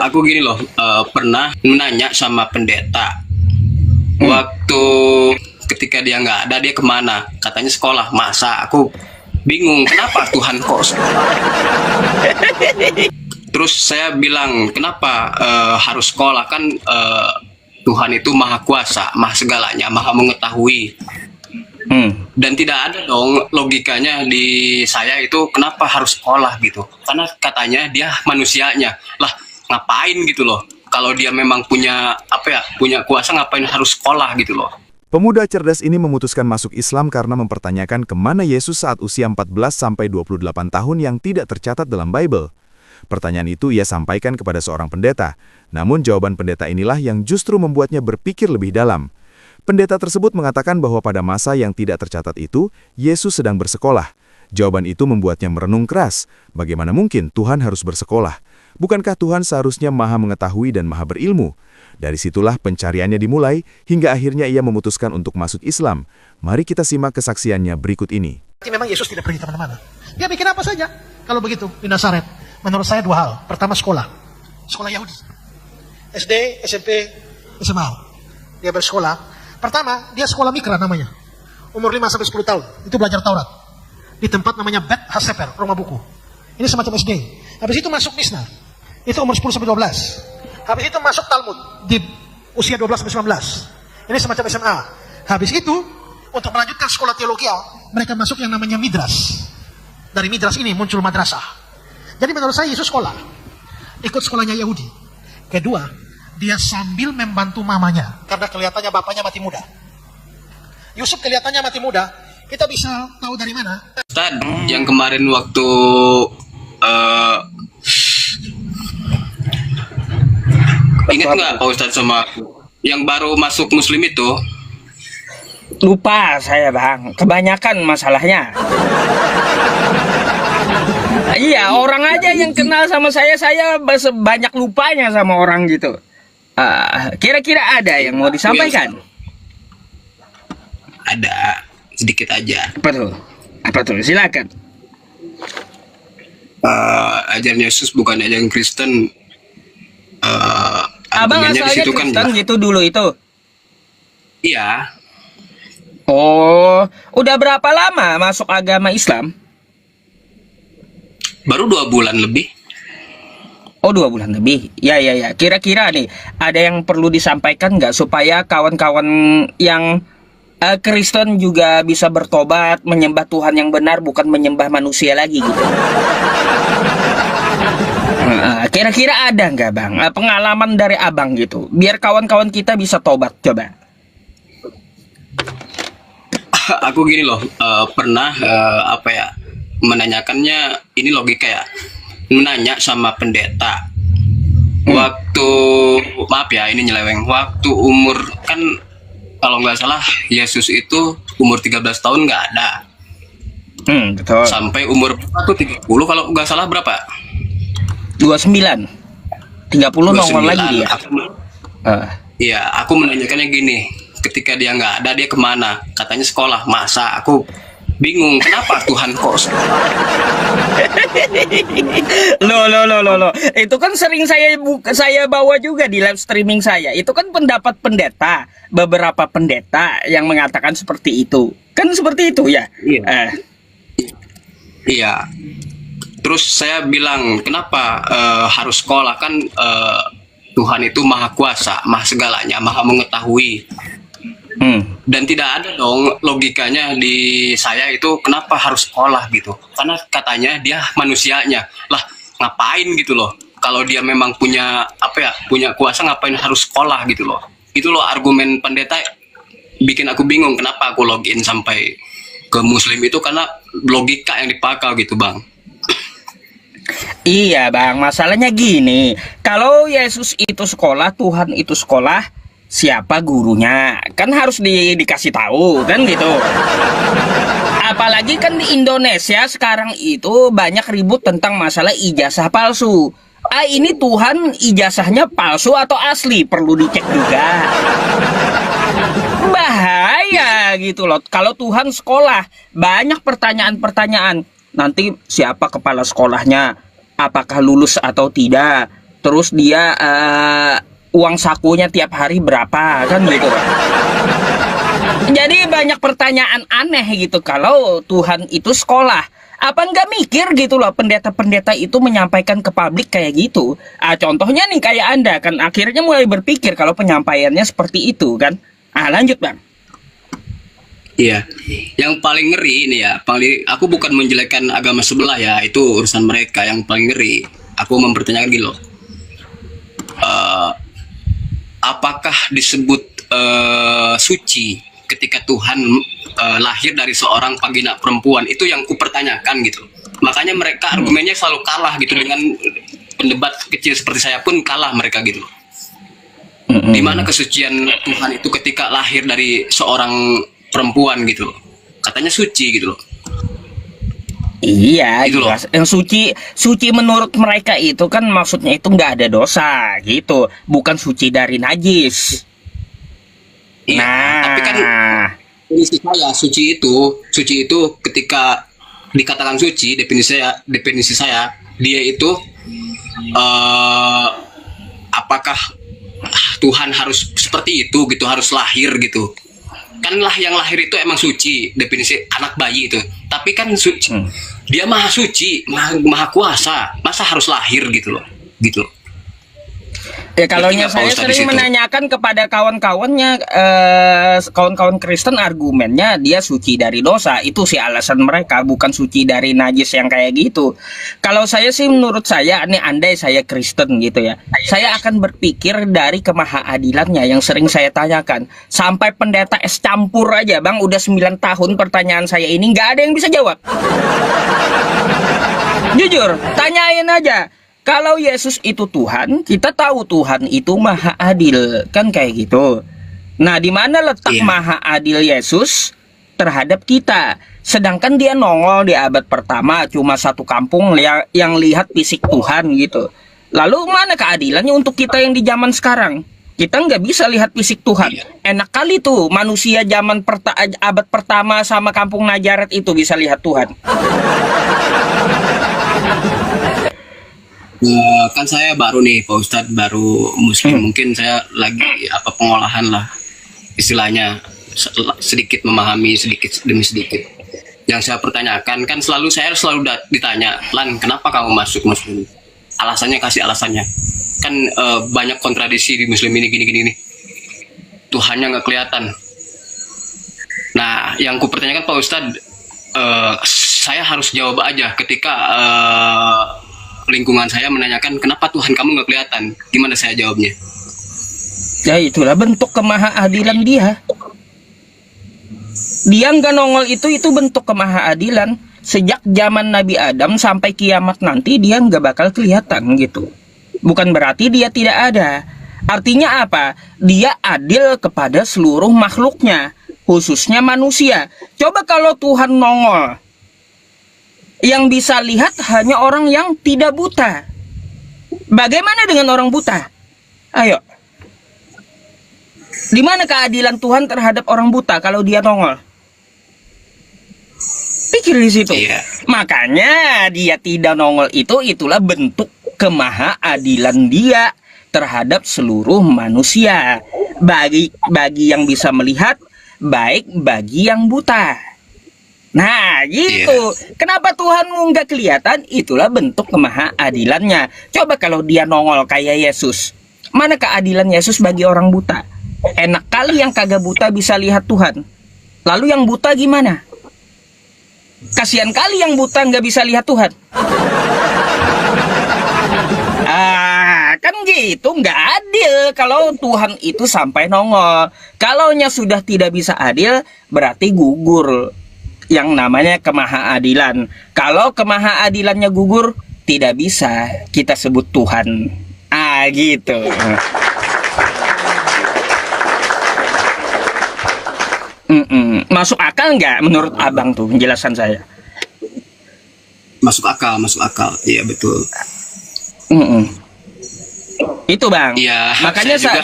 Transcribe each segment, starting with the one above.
Aku gini loh, pernah menanya sama pendeta waktu ketika dia nggak ada, dia kemana? Katanya sekolah. Masa aku bingung, kenapa Tuhan kok terus saya bilang, kenapa harus sekolah? Kan Tuhan itu maha kuasa, maha segalanya, maha mengetahui. Dan tidak ada dong logikanya di saya itu, kenapa harus sekolah gitu. Karena katanya dia manusianya. Lah, ngapain gitu loh. Kalau dia memang punya punya kuasa, ngapain harus sekolah gitu loh. Pemuda cerdas ini memutuskan masuk Islam karena mempertanyakan kemana Yesus saat usia 14-28 tahun yang tidak tercatat dalam Bible. Pertanyaan itu ia sampaikan kepada seorang pendeta, namun jawaban pendeta inilah yang justru membuatnya berpikir lebih dalam. Pendeta tersebut mengatakan bahwa pada masa yang tidak tercatat itu, Yesus sedang bersekolah. Jawaban itu membuatnya merenung keras. Bagaimana mungkin Tuhan harus bersekolah? Bukankah Tuhan seharusnya maha mengetahui dan maha berilmu? Dari situlah pencariannya dimulai, hingga akhirnya ia memutuskan untuk masuk Islam. Mari kita simak kesaksiannya berikut ini. Memang Yesus tidak pergi kemana-mana. Dia bikin apa saja. Kalau begitu, di Nazaret. Menurut saya dua hal. Pertama, sekolah. Sekolah Yahudi. SD, SMP, SMA. Dia bersekolah. Pertama, dia sekolah mikra namanya. Umur 5-10 tahun. Itu belajar Taurat. Di tempat namanya Bet Haseper, rumah buku. Ini semacam SD. Habis itu masuk Misna. Itu umur 10-12. Habis itu masuk Talmud di usia 12-19. Ini semacam SMA. Habis itu, untuk melanjutkan sekolah teologi, mereka masuk yang namanya Midras. Dari Midras ini muncul madrasah. Jadi menurut saya Yesus sekolah. Ikut sekolahnya Yahudi. Kedua, dia sambil membantu mamanya. Karena kelihatannya bapaknya mati muda. Yusuf kelihatannya mati muda. Kita bisa tahu dari mana? Ustaz, yang kemarin waktu ingat nggak Pak Ustadz sama aku yang baru masuk Muslim itu? Lupa saya bang, kebanyakan masalahnya. Iya, orang aja yang kenal sama saya banyak lupanya sama orang gitu. Kira-kira ada yang mau disampaikan? Ada, sedikit aja. Apa tuh? Silakan. Ajaran Yesus bukan ajaran Kristen. Abang asalnya Kristen gitu dulu itu? Iya. Oh, udah berapa lama masuk agama Islam? Baru 2 bulan lebih. Oh, 2 bulan lebih. Ya. Kira-kira nih, ada yang perlu disampaikan nggak supaya kawan-kawan yang Kristen juga bisa bertobat, menyembah Tuhan yang benar, bukan menyembah manusia lagi gitu. Kira-kira ada nggak bang pengalaman dari abang gitu, biar kawan-kawan kita bisa tobat, coba. Aku gini loh, pernah menanyakannya, ini logika ya, menanya sama pendeta waktu, maaf ya ini nyeleweng, waktu umur, kan kalau nggak salah Yesus itu umur 13 tahun nggak ada. Betul. Sampai umur berapa tuh, 30 kalau nggak salah, berapa? 29. 30 nongol lagi dia. Iya, aku menanyakannya gini, ketika dia nggak ada, dia kemana? Katanya sekolah. Masa aku bingung, kenapa Tuhan kok Loh. Itu kan sering saya bawa juga di live streaming saya. Itu kan pendapat pendeta, beberapa pendeta yang mengatakan seperti itu. Kan seperti itu ya? Iya. Iya. Terus saya bilang, kenapa harus sekolah? Kan Tuhan itu maha kuasa, maha segalanya, maha mengetahui. Dan tidak ada dong logikanya di saya itu, kenapa harus sekolah gitu. Karena katanya dia manusianya. Lah, ngapain gitu loh. Kalau dia memang punya punya kuasa, ngapain harus sekolah gitu loh. Itu loh argumen pendeta, bikin aku bingung kenapa aku login sampai ke Muslim itu, karena logika yang dipakai gitu bang. Iya bang, masalahnya gini, kalau Yesus itu sekolah, Tuhan itu sekolah, siapa gurunya? Kan harus dikasih tahu, kan gitu. Apalagi kan di Indonesia sekarang itu banyak ribut tentang masalah ijazah palsu. Ini Tuhan ijazahnya palsu atau asli? Perlu dicek juga. Bahaya gitu loh. Kalau Tuhan sekolah, banyak pertanyaan-pertanyaan. Nanti siapa kepala sekolahnya? Apakah lulus atau tidak? terus dia uang sakunya tiap hari berapa, kan gitu. Jadi banyak pertanyaan aneh gitu kalau Tuhan itu sekolah. Apa nggak mikir gitu loh pendeta-pendeta itu menyampaikan ke publik kayak gitu. Contohnya nih kayak Anda kan akhirnya mulai berpikir kalau penyampaiannya seperti itu kan. Lanjut Bang. Iya, yang paling ngeri ini ya, aku bukan menjelekkan agama sebelah ya, itu urusan mereka. Yang paling ngeri, aku mempertanyakan gitu loh, apakah disebut suci ketika Tuhan lahir dari seorang vagina perempuan? Itu yang kupertanyakan gitu. Makanya mereka argumennya selalu kalah gitu, dengan pendebat kecil seperti saya pun kalah mereka gitu. Di mana kesucian Tuhan itu ketika lahir dari seorang perempuan gitu, katanya suci gitu loh. Iya, Gitu loh. jelas. Yang suci menurut mereka itu kan maksudnya itu nggak ada dosa gitu, bukan suci dari najis. Iya, tapi kan definisi saya suci itu ketika dikatakan suci, definisi saya dia itu apakah Tuhan harus seperti itu gitu, harus lahir gitu. Kan yang lahir itu emang suci, definisi anak bayi itu. Tapi kan suci, dia maha suci, maha kuasa, masa harus lahir gitu loh, gitu. Ya kalau Ngerti nggak, Pak saya Ustadz, di sering situ? menanyakan kepada kawan-kawannya, kawan-kawan Kristen argumennya dia suci dari dosa. Itu sih alasan mereka, bukan suci dari najis yang kayak gitu. Kalau saya sih menurut saya, ini andai saya Kristen gitu ya, saya akan berpikir dari kemahaadilannya yang sering saya tanyakan. Sampai pendeta es campur aja Bang, udah 9 tahun pertanyaan saya ini nggak ada yang bisa jawab. Jujur, tanyain aja. Kalau Yesus itu Tuhan, kita tahu Tuhan itu maha adil, kan kayak gitu. Nah, di mana letak Iya. maha adil Yesus terhadap kita? Sedangkan dia nongol di abad pertama, cuma satu kampung yang lihat fisik Tuhan gitu. Lalu mana keadilannya untuk kita yang di zaman sekarang? Kita nggak bisa lihat fisik Tuhan. Iya. Enak kali tuh manusia zaman abad pertama sama kampung Nazaret itu bisa lihat Tuhan. Kan saya baru nih Pak Ustadz, baru muslim, mungkin saya lagi pengolahan lah istilahnya, sedikit memahami sedikit demi sedikit. Yang saya pertanyakan kan saya selalu ditanya, Lan, kenapa kamu masuk muslim? Kasih alasannya. Kan banyak kontradiksi di muslim ini, gini. Tuhannya nggak kelihatan. Nah, yang ku pertanyakan Pak Ustadz, saya harus jawab aja ketika lingkungan saya menanyakan kenapa Tuhan kamu nggak kelihatan, gimana saya jawabnya? Ya itulah bentuk kemahaadilan dia. Dia nggak nongol itu bentuk kemahaadilan. Sejak zaman Nabi Adam sampai kiamat nanti dia nggak bakal kelihatan gitu. Bukan berarti dia tidak ada. Artinya apa? Dia adil kepada seluruh makhluknya, khususnya manusia. Coba kalau Tuhan nongol, yang bisa lihat hanya orang yang tidak buta. Bagaimana dengan orang buta? Ayo. Di mana keadilan Tuhan terhadap orang buta kalau dia nongol? Pikir di situ. Iya. Makanya dia tidak nongol itulah bentuk kemahaadilan dia terhadap seluruh manusia. Bagi yang bisa melihat, baik bagi yang buta. Nah gitu. Kenapa Tuhanmu nggak kelihatan? Itulah bentuk kemahaadilannya. Coba kalau dia nongol kayak Yesus, mana keadilan Yesus bagi orang buta? Enak kali yang kagak buta bisa lihat Tuhan. Lalu yang buta gimana? Kasihan kali yang buta nggak bisa lihat Tuhan. Kan gitu, nggak adil kalau Tuhan itu sampai nongol. Kalaunya sudah tidak bisa adil, berarti gugur yang namanya kemahaadilan. Kalau kemahaadilannya gugur, tidak bisa kita sebut Tuhan. Gitu. Masuk akal nggak menurut abang tuh penjelasan saya? Masuk akal. Iya betul. Itu bang. Iya. Makanya saya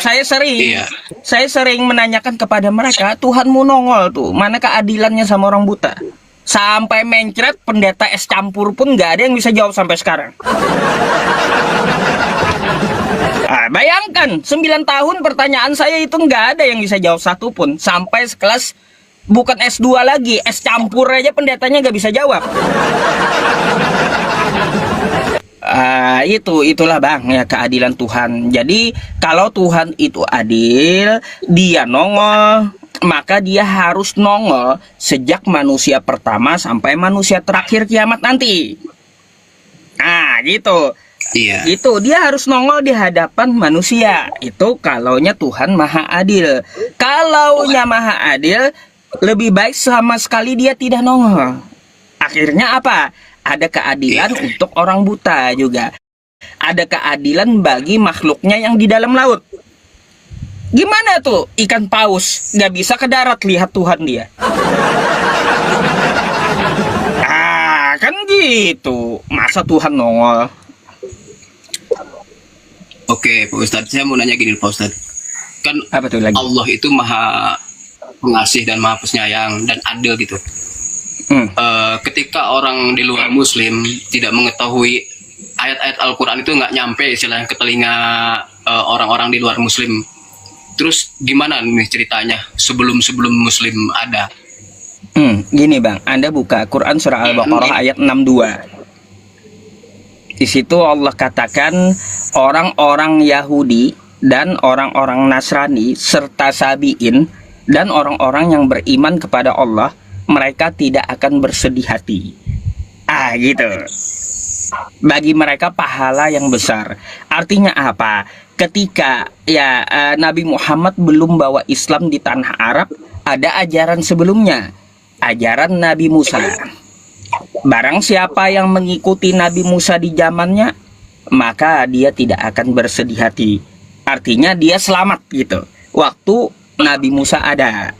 saya sering menanyakan kepada mereka, Tuhanmu nongol tuh, mana keadilannya sama orang buta? Sampai mencret pendeta es campur pun nggak ada yang bisa jawab sampai sekarang. Bayangkan 9 tahun pertanyaan saya itu nggak ada yang bisa jawab satu pun. Sampai sekelas bukan S2 lagi, S campur aja pendetanya nggak bisa jawab. Itulah bang ya keadilan Tuhan. Jadi kalau Tuhan itu adil, dia nongol, maka dia harus nongol sejak manusia pertama sampai manusia terakhir kiamat nanti. Nah gitu. Iya. Itu dia harus nongol di hadapan manusia. Itu kalaunya Tuhan maha adil. Kalaunya maha adil, lebih baik sama sekali dia tidak nongol. Akhirnya apa? Ada keadilan untuk orang buta juga. Ada keadilan bagi makhluknya yang di dalam laut. Gimana tuh ikan paus nggak bisa ke darat lihat Tuhan dia? Kan gitu. Masa Tuhan nongol? Oke, Pak Ustadz, saya mau nanya gini, Pak Ustadz. Kan Apa tuh lagi? Allah itu maha pengasih dan maha penyayang dan adil gitu. Ketika orang di luar Muslim tidak mengetahui ayat-ayat Al-Quran itu nggak nyampe istilahnya ke telinga orang-orang di luar Muslim. Terus gimana nih ceritanya sebelum Muslim ada? Gini bang, Anda buka Quran surah Al-Baqarah ayat 62. Di situ Allah katakan orang-orang Yahudi dan orang-orang Nasrani serta Sabi'in dan orang-orang yang beriman kepada Allah, mereka tidak akan bersedih hati. Gitu. Bagi mereka pahala yang besar. Artinya apa? Ketika Nabi Muhammad belum bawa Islam di tanah Arab, ada ajaran sebelumnya, ajaran Nabi Musa. Barang siapa yang mengikuti Nabi Musa di zamannya, maka dia tidak akan bersedih hati. Artinya dia selamat gitu. Waktu Nabi Musa ada.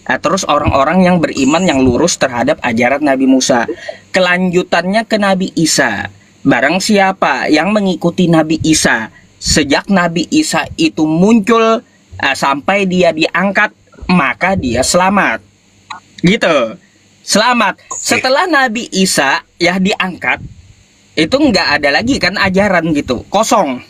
Terus orang-orang yang beriman yang lurus terhadap ajaran Nabi Musa. Kelanjutannya ke Nabi Isa. Barang siapa yang mengikuti Nabi Isa, sejak Nabi Isa itu muncul sampai dia diangkat, maka dia selamat. Gitu. Selamat. Setelah Nabi Isa diangkat, itu nggak ada lagi kan ajaran gitu, kosong.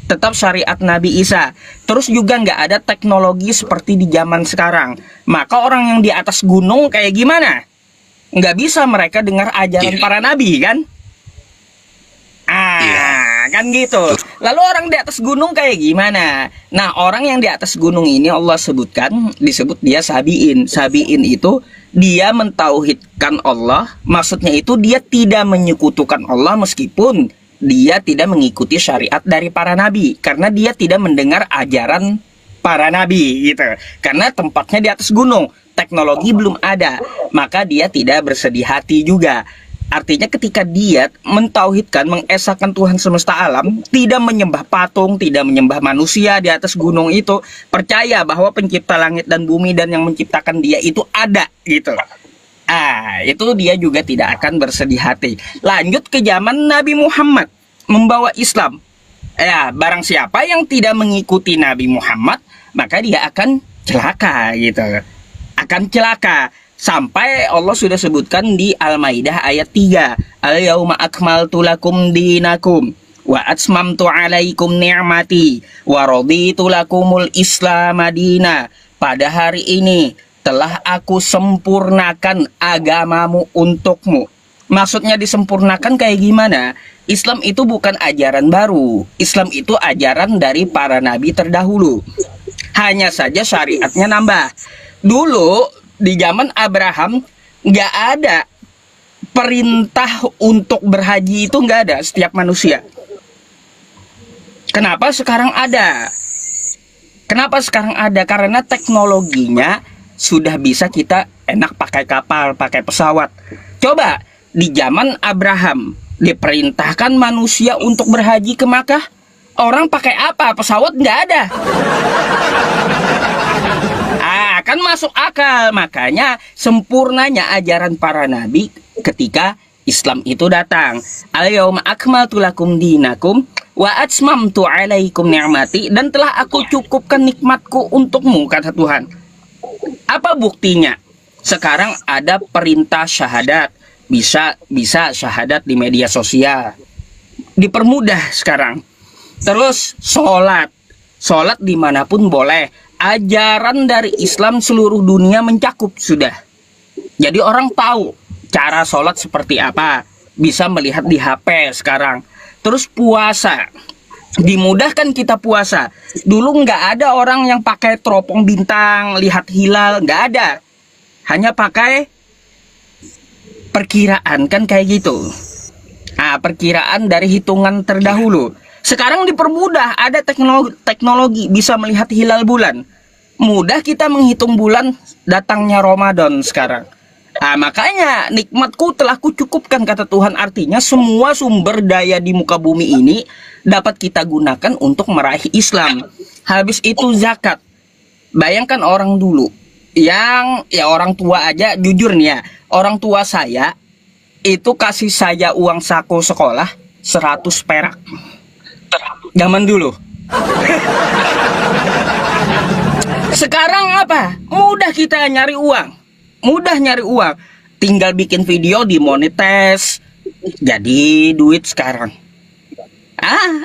Tetap syariat Nabi Isa. Terus juga nggak ada teknologi seperti di zaman sekarang. Maka orang yang di atas gunung kayak gimana? Nggak bisa mereka dengar ajaran para nabi kan? Kan gitu. Lalu orang di atas gunung kayak gimana? Nah, orang yang di atas gunung ini Allah disebut dia Sabi'in. Sabi'in itu dia mentauhidkan Allah, maksudnya itu dia tidak menyekutukan Allah meskipun dia tidak mengikuti syariat dari para nabi, karena dia tidak mendengar ajaran para nabi gitu. Karena tempatnya di atas gunung, teknologi belum ada, maka dia tidak bersedih hati juga. Artinya ketika dia mentauhidkan, mengesahkan Tuhan semesta alam, tidak menyembah patung, tidak menyembah manusia di atas gunung itu, percaya bahwa pencipta langit dan bumi dan yang menciptakan dia itu ada gitu. Itu dia juga tidak akan bersedih hati. Lanjut ke zaman Nabi Muhammad membawa Islam. Barang siapa yang tidak mengikuti Nabi Muhammad, maka dia akan celaka gitu. Akan celaka. Sampai Allah sudah sebutkan di Al-Maidah ayat 3. Al-yauma akmaltu lakum dinakum wa atmamtu alaikum ni'mati wa raditu lakumul Islam madina. Pada hari ini telah aku sempurnakan agamamu untukmu. Maksudnya disempurnakan kayak gimana? Islam itu bukan ajaran baru. Islam itu ajaran dari para nabi terdahulu. Hanya saja syariatnya nambah. Dulu di zaman Abraham nggak ada perintah untuk berhaji, itu nggak ada setiap manusia. Kenapa sekarang ada? Kenapa sekarang ada? Karena teknologinya sudah bisa kita enak pakai kapal, pakai pesawat. Coba di zaman Abraham diperintahkan manusia untuk berhaji ke Makkah, orang pakai apa? Pesawat nggak ada. Kan masuk akal. Makanya sempurnanya ajaran para nabi ketika Islam itu datang. Al-yauma akmaltu lakum dinakum wa atmamtu alaikum ni'mati, dan telah aku cukupkan nikmatku untukmu, kata Tuhan. Apa buktinya? Sekarang ada perintah syahadat. Bisa syahadat di media sosial. Dipermudah sekarang. Terus sholat dimanapun boleh. Ajaran dari Islam seluruh dunia mencakup sudah. Jadi orang tahu cara sholat seperti apa, bisa melihat di HP sekarang. Terus puasa, dimudahkan kita puasa. Dulu nggak ada orang yang pakai teropong bintang, lihat hilal, nggak ada. Hanya pakai perkiraan, kan kayak gitu. Nah, perkiraan dari hitungan terdahulu. Sekarang dipermudah, ada teknologi bisa melihat hilal bulan. Mudah kita menghitung bulan datangnya Ramadan sekarang. Nah, makanya nikmatku telah kucukupkan, kata Tuhan. Artinya semua sumber daya di muka bumi ini dapat kita gunakan untuk meraih Islam. Habis itu zakat. Bayangkan orang dulu yang ya orang tua aja, jujur nih ya, orang tua saya itu kasih saya uang saku sekolah 100 perak. Zaman dulu. Sekarang apa? Mudah kita nyari uang. Mudah nyari uang. Tinggal bikin video dimonetize. Jadi duit sekarang.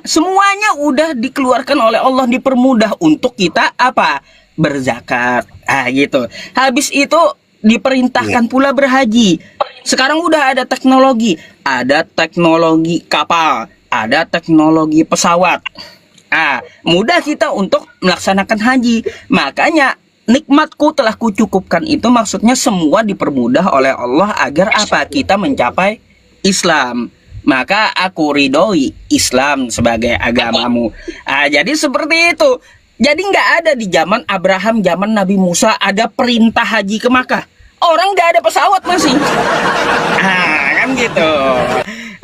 Semuanya udah dikeluarkan oleh Allah, dipermudah untuk kita apa? Berzakat. Gitu. Habis itu diperintahkan pula berhaji. Sekarang udah ada teknologi. Ada teknologi kapal. Ada teknologi pesawat. Mudah kita untuk melaksanakan haji. Makanya nikmatku telah kucukupkan itu maksudnya semua dipermudah oleh Allah agar apa? Kita mencapai Islam. Maka aku ridhoi Islam sebagai agamamu. Jadi seperti itu. Jadi nggak ada di zaman Abraham, zaman Nabi Musa ada perintah haji ke Makkah. Orang nggak ada pesawat masih. Kan gitu.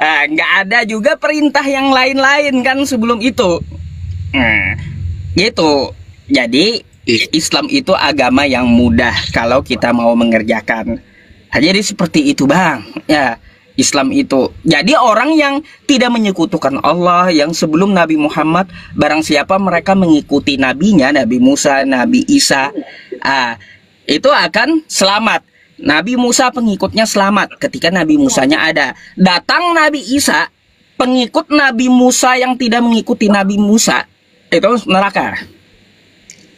Nggak ada juga perintah yang lain-lain kan sebelum itu. Gitu. Jadi Islam itu agama yang mudah kalau kita mau mengerjakan. Jadi seperti itu bang. Ya, Islam itu. Jadi orang yang tidak menyekutukan Allah, yang sebelum Nabi Muhammad, barang siapa mereka mengikuti nabinya, Nabi Musa, Nabi Isa, itu akan selamat. Nabi Musa pengikutnya selamat ketika Nabi Musanya ada. Datang Nabi Isa, pengikut Nabi Musa yang tidak mengikuti Nabi Musa itu neraka.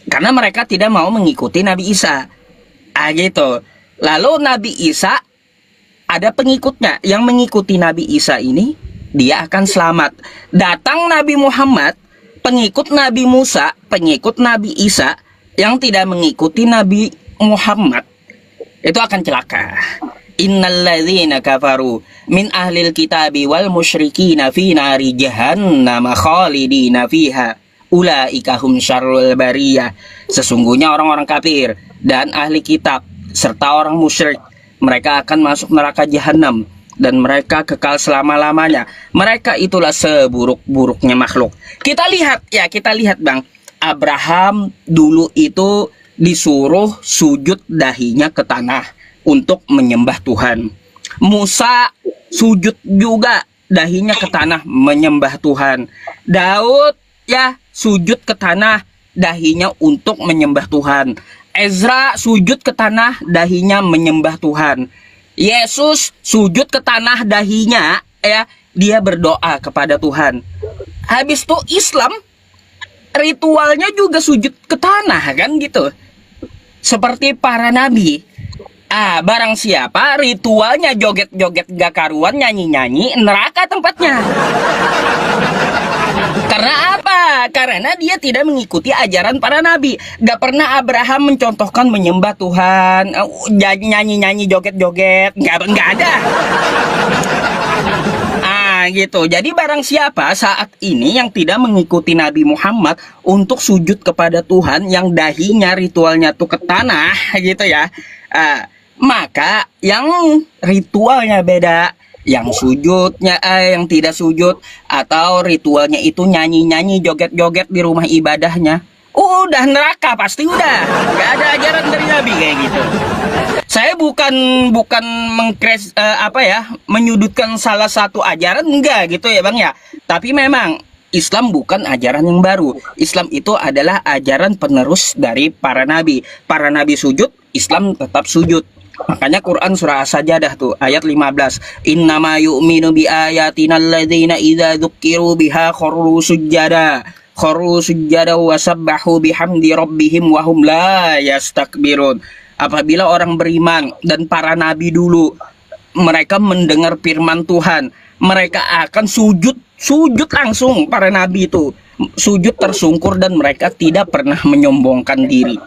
Karena mereka tidak mau mengikuti Nabi Isa. Gitu. Lalu Nabi Isa ada pengikutnya yang mengikuti Nabi Isa ini, dia akan selamat. Datang Nabi Muhammad, pengikut Nabi Musa, pengikut Nabi Isa yang tidak mengikuti Nabi Muhammad, itu akan celaka. Innalladzina kafaru min ahlil kitabi wal musyrikina fi nari jahannam khalidina fiha ulaika hum syarrul bariyah. Sesungguhnya orang-orang kafir dan ahli kitab serta orang musyrik, mereka akan masuk neraka jahanam dan mereka kekal selama-lamanya. Mereka itulah seburuk-buruknya makhluk. Kita lihat bang, Abraham dulu itu disuruh sujud dahinya ke tanah untuk menyembah Tuhan. Musa sujud juga dahinya ke tanah menyembah Tuhan. Daud ya sujud ke tanah dahinya untuk menyembah Tuhan. Ezra sujud ke tanah dahinya menyembah Tuhan. Yesus sujud ke tanah dahinya ya dia berdoa kepada Tuhan. Habis itu Islam ritualnya juga sujud ke tanah kan gitu. Seperti para nabi. Barang siapa ritualnya joget-joget gak karuan, nyanyi-nyanyi, neraka tempatnya. Karena apa? Karena dia tidak mengikuti ajaran para nabi. Gak pernah Abraham mencontohkan menyembah Tuhan, nyanyi-nyanyi, joget-joget. Gak ada. Gitu. Jadi barang siapa saat ini yang tidak mengikuti Nabi Muhammad untuk sujud kepada Tuhan yang dahinya ritualnya tuh ke tanah gitu ya, maka yang ritualnya beda, yang sujudnya yang tidak sujud, atau ritualnya itu nyanyi-nyanyi, joget-joget di rumah ibadahnya, udah neraka pasti udah. Gak ada ajaran dari Nabi kayak gitu. Saya bukan menyudutkan salah satu ajaran, enggak gitu ya bang ya. Tapi memang Islam bukan ajaran yang baru. Islam itu adalah ajaran penerus dari para nabi. Para nabi sujud, Islam tetap sujud. Makanya Quran surah As-Sajdah tuh ayat 15. Innama yu'minu bi ayatina alladzina idza dzukiru biha kharru sujjada wa sabbahu bihamdi rabbihim wa hum la yastakbirun. Apabila orang beriman dan para nabi dulu mereka mendengar firman Tuhan, mereka akan sujud langsung. Para nabi itu sujud tersungkur dan mereka tidak pernah menyombongkan diri.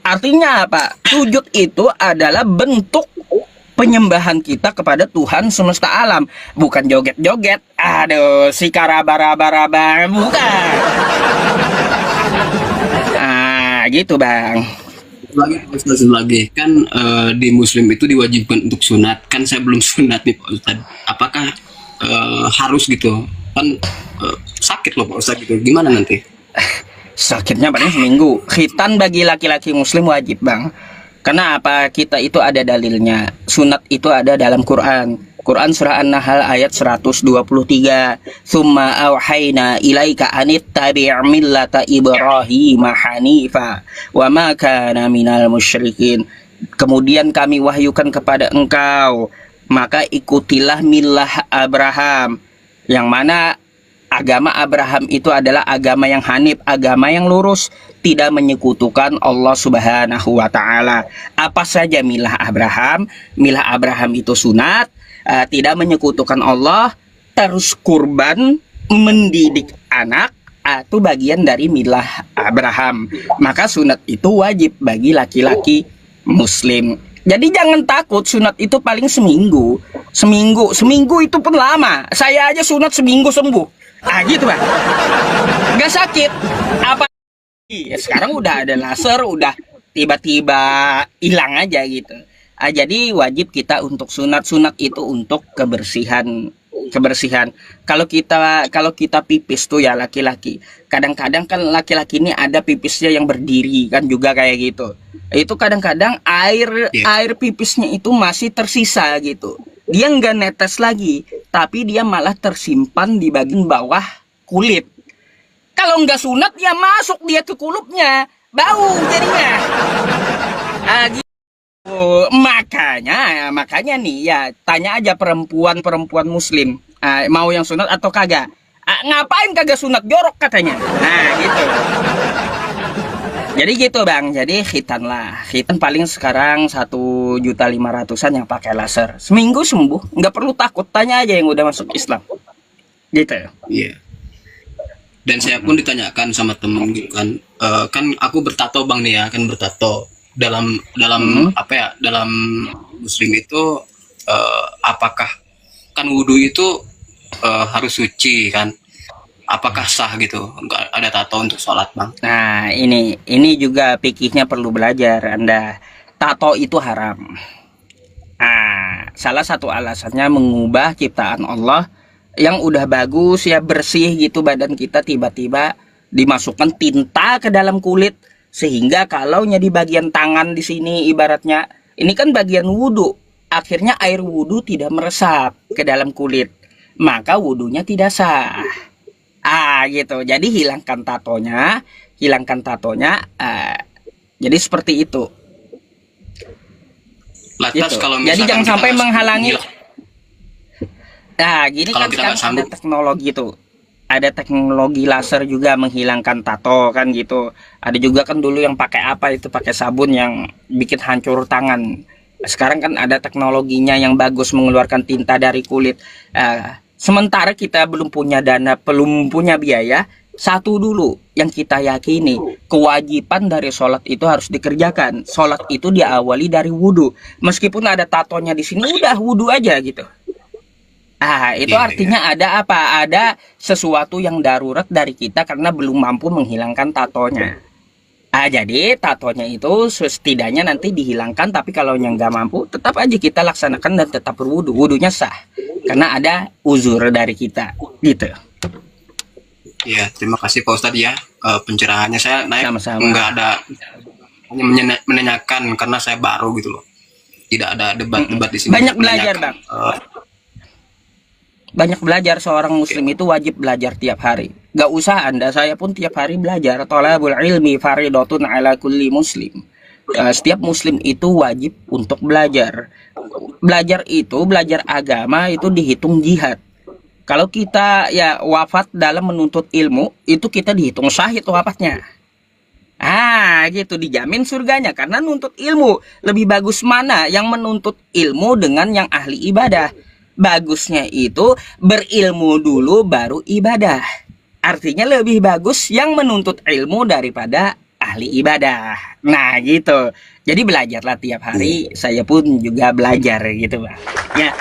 Artinya apa? Sujud itu adalah bentuk penyembahan kita kepada Tuhan semesta alam, bukan joget-joget. Aduh, si karaba-raba-raba, bukan. Gitu bang. Lagi kan di Muslim itu diwajibkan untuk sunat. Kan saya belum sunat nih Pak Ustadz. Apakah harus gitu? Kan sakit loh Pak Ustadz gitu. Gimana nanti? Sakitnya paling seminggu. Khitan bagi laki-laki muslim wajib bang. Karena apa? Kita itu ada dalilnya. Sunat itu ada dalam Quran. Quran surah An-Nahl ayat 123. Tsumma auhayna ilaika anittabi' millata Ibrahim hanifa wa ma kana minal musyrikin. Kemudian kami wahyukan kepada engkau, maka ikutilah millah Abraham, yang mana agama Abraham itu adalah agama yang hanif, agama yang lurus, tidak menyekutukan Allah Subhanahu wa taala. Apa saja milah Abraham? Milah Abraham itu sunat, tidak menyekutukan Allah, terus kurban, mendidik anak, itu bagian dari milah Abraham. Maka sunat itu wajib bagi laki-laki muslim. Jadi jangan takut, sunat itu paling seminggu. Seminggu itu pun lama. Saya aja sunat seminggu sembuh. Gitu bang, nggak sakit apa. Sekarang udah ada laser, udah tiba-tiba hilang aja gitu. Jadi wajib kita untuk sunat itu untuk kebersihan. Kalau kita pipis tuh ya laki-laki, kadang-kadang kan laki-laki ini ada pipisnya yang berdiri kan juga kayak gitu. Itu kadang-kadang air pipisnya itu masih tersisa gitu. Dia nggak netes lagi, tapi dia malah tersimpan di bagian bawah kulit. Kalau nggak sunat, ya masuk dia ke kulupnya, bau jadinya. Gitu. Makanya nih ya, tanya aja perempuan muslim, mau yang sunat atau kagak. Ngapain kagak sunat, jorok katanya. Gitu. Jadi gitu bang, jadi khitan lah. Khitan paling sekarang 1.500.000-an yang pakai laser. Seminggu sembuh, nggak perlu takut. Tanya aja yang udah masuk Islam. Gitu. Iya. Dan saya pun ditanyakan sama temen gitu kan, kan aku bertato bang nih ya, kan bertato. Dalam apa ya, dalam Muslim itu apakah kan wudhu itu harus suci kan? Apakah sah gitu? Enggak ada tato untuk sholat bang? Nah ini juga fikihnya perlu belajar Anda. Tato itu haram. Salah satu alasannya mengubah ciptaan Allah yang udah bagus ya, bersih gitu badan kita, tiba-tiba dimasukkan tinta ke dalam kulit, sehingga kalaunya di bagian tangan di sini ibaratnya ini kan bagian wudhu, akhirnya air wudhu tidak meresap ke dalam kulit, maka wudhunya tidak sah. Gitu. Jadi hilangkan tatonya. Jadi seperti itu. Lantas Gitu. kalau Jadi jangan sampai menghalangi. Gini kalau kan kita sekarang ada teknologi tuh. Ada teknologi laser juga menghilangkan tato kan gitu. Ada juga kan dulu yang pakai apa itu, pakai sabun yang bikin hancur tangan. Sekarang kan ada teknologinya yang bagus mengeluarkan tinta dari kulit. Sementara kita belum punya dana, belum punya biaya, satu dulu yang kita yakini, kewajiban dari sholat itu harus dikerjakan. Sholat itu diawali dari wudhu. Meskipun ada tatonya di sini, udah wudhu aja gitu. Itu artinya ada apa? Ada sesuatu yang darurat dari kita karena belum mampu menghilangkan tatonya. Jadi tatonya itu setidaknya nanti dihilangkan, tapi kalau yang nggak mampu tetap aja kita laksanakan dan tetap berwudu, wudunya sah karena ada uzur dari kita gitu. Iya, terima kasih Pak Ustadz ya, pencerahannya. Saya naik Sama-sama. nggak ada, hanya menanyakan karena saya baru gitu loh, tidak ada debat-debat di sini. Banyak belajar bang, banyak belajar. Seorang muslim itu wajib belajar tiap hari. Gak usah Anda, saya pun tiap hari belajar. Thalabul ilmi faridotun ala kulli muslim. setiap muslim itu wajib untuk belajar. Belajar agama itu dihitung jihad. Kalau kita ya wafat dalam menuntut ilmu, itu kita dihitung syahid wafatnya. Gitu dijamin surganya karena nuntut ilmu. Lebih bagus mana yang menuntut ilmu dengan yang ahli ibadah? Bagusnya itu berilmu dulu baru ibadah. Artinya lebih bagus yang menuntut ilmu daripada ahli ibadah. Nah gitu. Jadi belajarlah tiap hari. Saya pun juga belajar gitu Bang. Ya.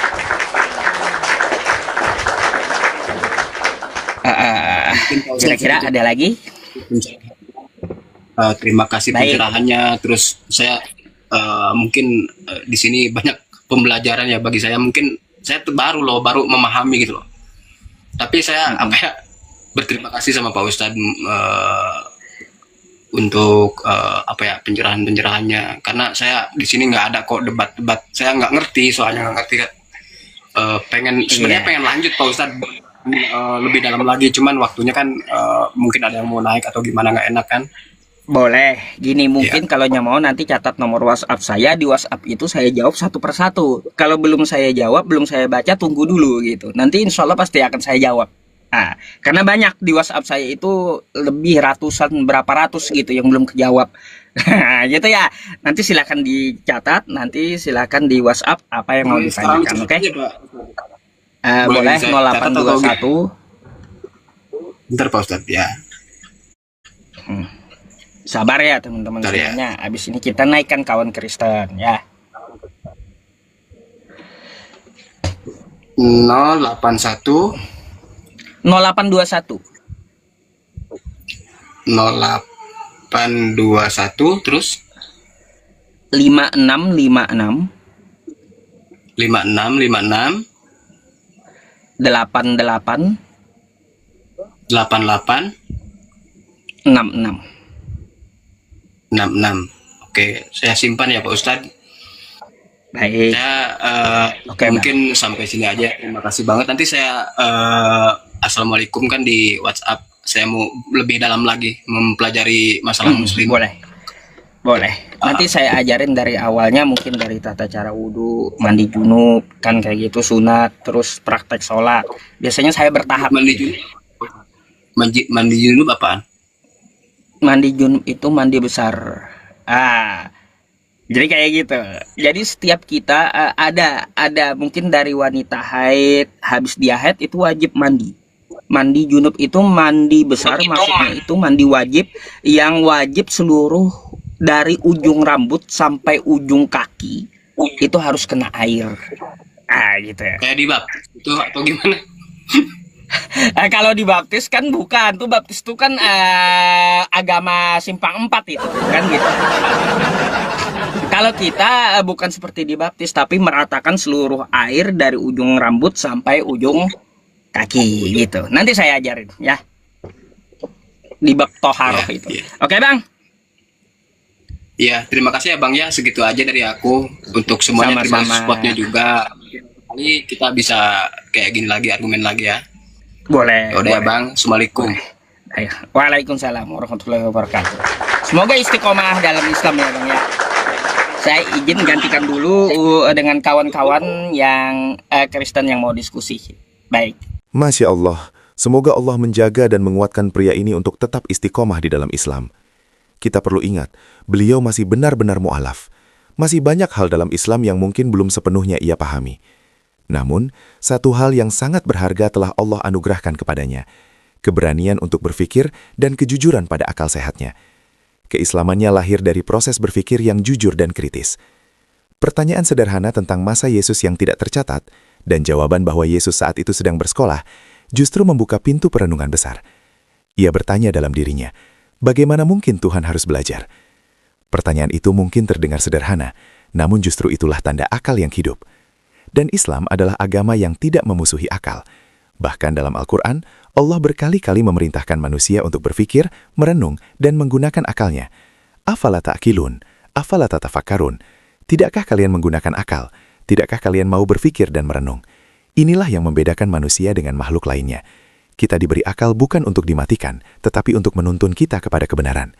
Kira-kira ada lagi? Terima kasih Baik. pencerahannya. Terus saya mungkin di sini banyak pembelajaran ya bagi saya. Mungkin saya tuh baru memahami gitu loh. Tapi saya berterima kasih sama Pak Ustadz untuk pencerahan-pencerahannya. Karena saya di sini nggak ada kok debat-debat. Saya nggak ngerti soalnya nggak ngerti kan. Sebenarnya pengen lanjut Pak Ustadz lebih dalam lagi. Cuman waktunya kan mungkin ada yang mau naik atau gimana nggak enak kan. Boleh, gini mungkin kalau mau nanti catat nomor WhatsApp saya. Di WhatsApp itu saya jawab satu persatu. Kalau belum saya jawab, belum saya baca, tunggu dulu gitu. Nanti insya Allah pasti akan saya jawab. Karena banyak di WhatsApp saya itu lebih ratusan, berapa ratus gitu yang belum kejawab. Gitu ya. Nanti silakan dicatat, nanti silakan di WhatsApp apa yang mau ditanyakan, oke? Boleh, 0821. Bentar Pak Ustadz ya. Sabar ya teman-teman semuanya. Abis ini kita naikkan kawan Kristen ya. 081 0821 0821 terus 5656 5656 88 88 66. 66. Oke, saya simpan ya Pak Ustadz. Baik. Saya Oke, mungkin sampai sini aja. Terima kasih banget. Nanti saya assalamualaikum kan di WhatsApp. Saya mau lebih dalam lagi mempelajari masalah muslim. Boleh. Nanti saya ajarin dari awalnya, mungkin dari tata cara wudhu, mandi junub, kan kayak gitu sunat, terus praktek sholat. Biasanya saya bertahap. Mandi junub apaan? Mandi junub itu mandi besar. Jadi kayak gitu. Jadi setiap kita ada mungkin dari wanita haid, habis dia haid itu wajib mandi. Mandi junub itu mandi besar, maksudnya itu mandi wajib yang wajib seluruh dari ujung rambut sampai ujung kaki itu harus kena air. Gitu ya. Kayak di baptis itu atau gimana? Kalau dibaptis kan bukan, tuh baptis tuh kan agama simpang 4 itu kan gitu. Kalau kita bukan seperti dibaptis, tapi meratakan seluruh air dari ujung rambut sampai ujung kaki gitu. Nanti saya ajarin ya di bab toharoh itu. Oke Bang. Ya, terima kasih ya Bang ya, segitu aja dari aku. Untuk semuanya terima kasih support-nya juga. Ini kita bisa kayak gini lagi, argumen lagi ya. Boleh. Udah ya Bang, assalamualaikum. Ayo. Waalaikumsalam warahmatullahi wabarakatuh. Semoga istiqomah dalam Islam ya Bang ya. Saya izin gantikan dulu dengan kawan-kawan yang Kristen yang mau diskusi. Baik. Masya Allah, semoga Allah menjaga dan menguatkan pria ini untuk tetap istiqomah di dalam Islam. Kita perlu ingat, beliau masih benar-benar mu'alaf. Masih banyak hal dalam Islam yang mungkin belum sepenuhnya ia pahami. Namun, satu hal yang sangat berharga telah Allah anugerahkan kepadanya, keberanian untuk berpikir dan kejujuran pada akal sehatnya. Keislamannya lahir dari proses berpikir yang jujur dan kritis. Pertanyaan sederhana tentang masa Yesus yang tidak tercatat, dan jawaban bahwa Yesus saat itu sedang bersekolah, justru membuka pintu perenungan besar. Ia bertanya dalam dirinya, bagaimana mungkin Tuhan harus belajar? Pertanyaan itu mungkin terdengar sederhana, namun justru itulah tanda akal yang hidup. Dan Islam adalah agama yang tidak memusuhi akal. Bahkan dalam Al-Quran, Allah berkali-kali memerintahkan manusia untuk berpikir, merenung, dan menggunakan akalnya. Afala ta'qilun, afala tatafakkarun. Tidakkah kalian menggunakan akal? Tidakkah kalian mau berpikir dan merenung? Inilah yang membedakan manusia dengan makhluk lainnya. Kita diberi akal bukan untuk dimatikan, tetapi untuk menuntun kita kepada kebenaran.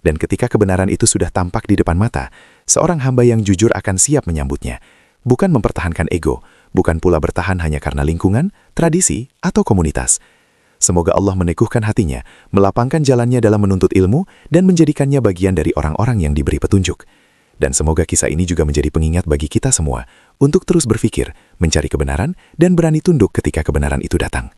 Dan ketika kebenaran itu sudah tampak di depan mata, seorang hamba yang jujur akan siap menyambutnya. Bukan mempertahankan ego, bukan pula bertahan hanya karena lingkungan, tradisi, atau komunitas. Semoga Allah meneguhkan hatinya, melapangkan jalannya dalam menuntut ilmu, dan menjadikannya bagian dari orang-orang yang diberi petunjuk. Dan semoga kisah ini juga menjadi pengingat bagi kita semua untuk terus berpikir, mencari kebenaran, dan berani tunduk ketika kebenaran itu datang.